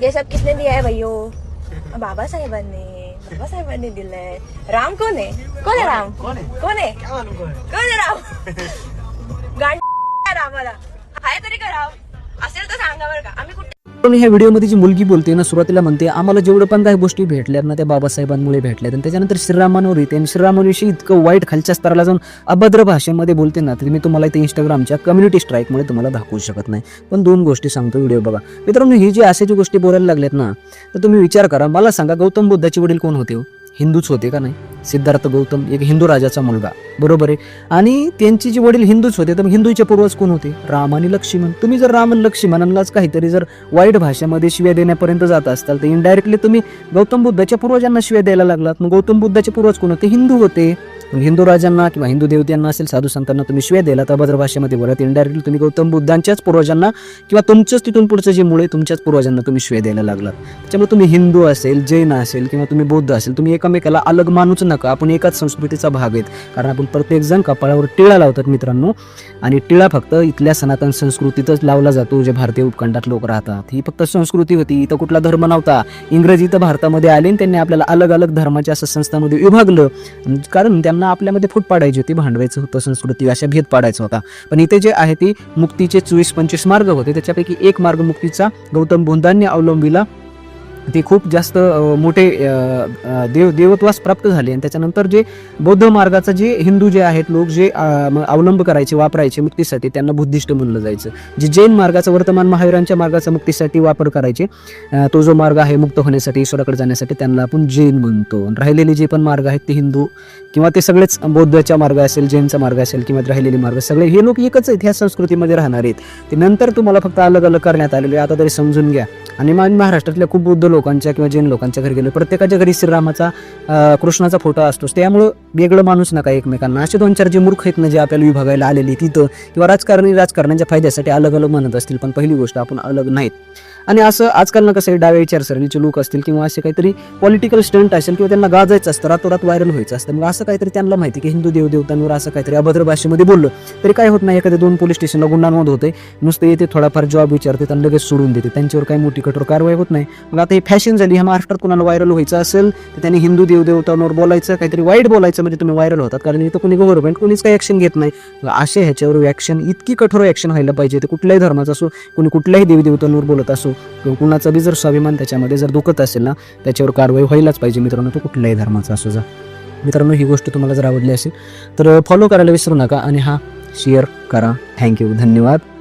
ये सब किसने दिया है भैयो? बाबासाहेबांनी दिलंय. राम कोण आहे? कोण आहे राम? कोण आहे राम? गांड रामाला आहे तरी का राम? असेल तर सांगा बरं का. आम्ही कुठे पण ह्या व्हिडिओमध्ये जी मुलगी बोलते ना, सुरुवातीला म्हणते आम्हाला जेवढं पण काही गोष्टी भेटल्यात ना त्या बाबासाहेबांमुळे भेटल्यात, आणि त्याच्यानंतर श्रीरामांवर येते आणि श्रीरामांविषयी इतकं वाईट खालच्या स्तराला जाऊन अभद्र भाषेमध्ये बोलते ना, तर मी तुम्हाला इथे इंस्टाग्रामच्या कम्युनिटी स्ट्राईकमुळे तुम्हाला दाखवू शकत नाही. पण 2 गोष्टी सांगतो, व्हिडिओ बघा मित्रांनो. ही जी अशा गोष्टी बोलायला लागल्यात ना, तर तुम्ही विचार करा. मला सांगा, गौतम बुद्धाचे वडील कोण होते? हिंदूच होते का नाही? सिद्धार्थ गौतम एक हिंदू राजाचा मुलगा, बरोबर आहे. आणि त्यांची जे वडील हिंदूच होते, तर हिंदूचे पूर्वज कोण होते? राम आणि लक्ष्मण. तुम्ही जर राम आणि लक्ष्मणांनाच काहीतरी जर वाईट भाषेमध्ये शिव्या देण्यापर्यंत जात असताल, तर इनडायरेक्टली तुम्ही गौतम बुद्धाच्या पूर्वजांना शिव्या द्यायला लागलात. मग गौतम बुद्धाचे पूर्वज कोण होते? हिंदू होते. हिंदू राजांना किंवा हिंदू देवतांना असेल, साधू संतांना तुम्ही शिव्या द्यायला तर अभद्र भाषेमध्ये बोलत, इनडायरेक्टली तुम्ही गौतम बुद्धांच्याच पूर्वजांना किंवा तुमचंच तिथून पुढचं जे मुळे तुमच्याच पूर्वजांना तुम्ही शिव्या द्यायला लागलात. त्याच्यामुळे तुम्ही हिंदू असेल, जैन असेल किंवा तुम्ही बौद्ध असेल, तुम्ही एकमेकाला अलग मानूच नका. आपण एकाच संस्कृतीचा भाग आहेत. कारण आपण प्रत्येकजण कपाळावर टिळा लावतात मित्रांनो, आणि टिळा फक्त इथल्या सनातन संस्कृतीतच लावला जातो, जे भारतीय उपखंडात लोक राहतात. ही फक्त संस्कृती होती, इथं कुठला धर्म नव्हता. इंग्रजी इथं भारतामध्ये आले आणि त्यांनी आपल्याला अलग अलग धर्माच्या असं संस्थांमध्ये विभागलं, कारण त्यांना आपल्यामध्ये फूट पाडायची होती, भांडवायचं होतं, संस्कृती अशा भेद पाडायचा होता. पण इथे जे आहे ती मुक्तीचे 24-25 मार्ग होते, त्याच्यापैकी एक मार्ग मुक्तीचा गौतम बुद्धांनी अवलंबिला. ते खूप जास्त मोठे देवत्वास प्राप्त झाले. आणि त्याच्यानंतर जे बौद्ध मार्गाचा जे हिंदू जे आहेत लोक जे अवलंब करायचे, वापरायचे मुक्तीसाठी, त्यांना बुद्धिस्ट म्हणलं जायचं. जे जैन मार्गाचा, वर्तमान महावीरांच्या मार्गाचा मुक्तीसाठी वापर करायचे, तो जो मार्ग आहे मुक्त होण्यासाठी, ईश्वराकडे जाण्यासाठी, त्यांना आपण जैन म्हणतो. राहिलेले जे पण मार्ग आहेत ते हिंदू किंवा ते सगळेच बौद्धचा मार्ग असेल, जैनचा मार्ग असेल किंवा राहिलेले मार्ग, सगळे हे लोक एकच आहेत, ह्या संस्कृतीमध्ये राहणार आहेत. ते नंतर तुम्हाला फक्त अलग अलग करण्यात आलेले, आता तरी समजून घ्या. आणि महाराष्ट्रातल्या खूप बौद्ध लोकांच्या किंवा जैन लोकांच्या घरी गेलो, प्रत्येकाच्या घरी श्रीरामाचा, कृष्णाचा फोटो असतोच. त्यामुळं वेगळं माणूस नका एकमेकांना. असे 2-4 जे मूर्ख आहेत ना, जे आपल्याला विभागायला आलेले तिथं, किंवा राजकारण्यांच्या फायद्यासाठी अलग अलग म्हणत असतील, पण पहिली गोष्ट आपण अलग नाहीत. आणि असं आजकाल ना कसं आहे, डाव्या विचारसरणीचे लोक असतील किंवा असे काहीतरी पॉलिटिकल स्टंट असेल किंवा त्यांना गाजायचं असतं, रातोरात व्हायरल व्हायचं असतं. मग असं काहीतरी त्यांना माहिती की हिंदू देवदेवतांवर असं काहीतरी अभद्र भाषेमध्ये बोललं तरी काय होत नाही. एखाद्या 2 पोलीस स्टेशनला गुन्हा नोंद होते, नुसते येते, थोडाफार जॉब विचारते आणि लगेच सोडून देते, त्यांच्यावर काही मोठी कठोर कारवाई होत नाही. मग आता ही फॅशन झाली. ह्या महाराष्ट्रात कुणाला व्हायरल व्हायचं असेल तर त्यांनी हिंदू देवदेवतांवर बोलायचं, काहीतरी वाईट बोलायचं, म्हणजे तुम्ही व्हायरल होतात. कारण इथं कोणी गव्हर्नमेंट कोणीच काही ॲक्शन घेत नाही. असे ह्याच्यावर ॲक्शन, इतकी कठोर ॲक्शन व्हायला पाहिजे. ते कुठल्याही धर्माचं असो, कोणी कुठल्याही देवदेवतांवर बोलत असो, कुणाचा जर स्वाभिमान त्याच्यामध्ये जर दुखत असेल ना, त्याच्यावर कारवाई व्हायलाच पाहिजे मित्रांनो, तो कुठल्याही धर्माचा असो जा. मित्रांनो, ही गोष्ट तुम्हाला जर आवडली असेल तर फॉलो करायला विसरू नका आणि शेअर करा. थँक्यू, धन्यवाद.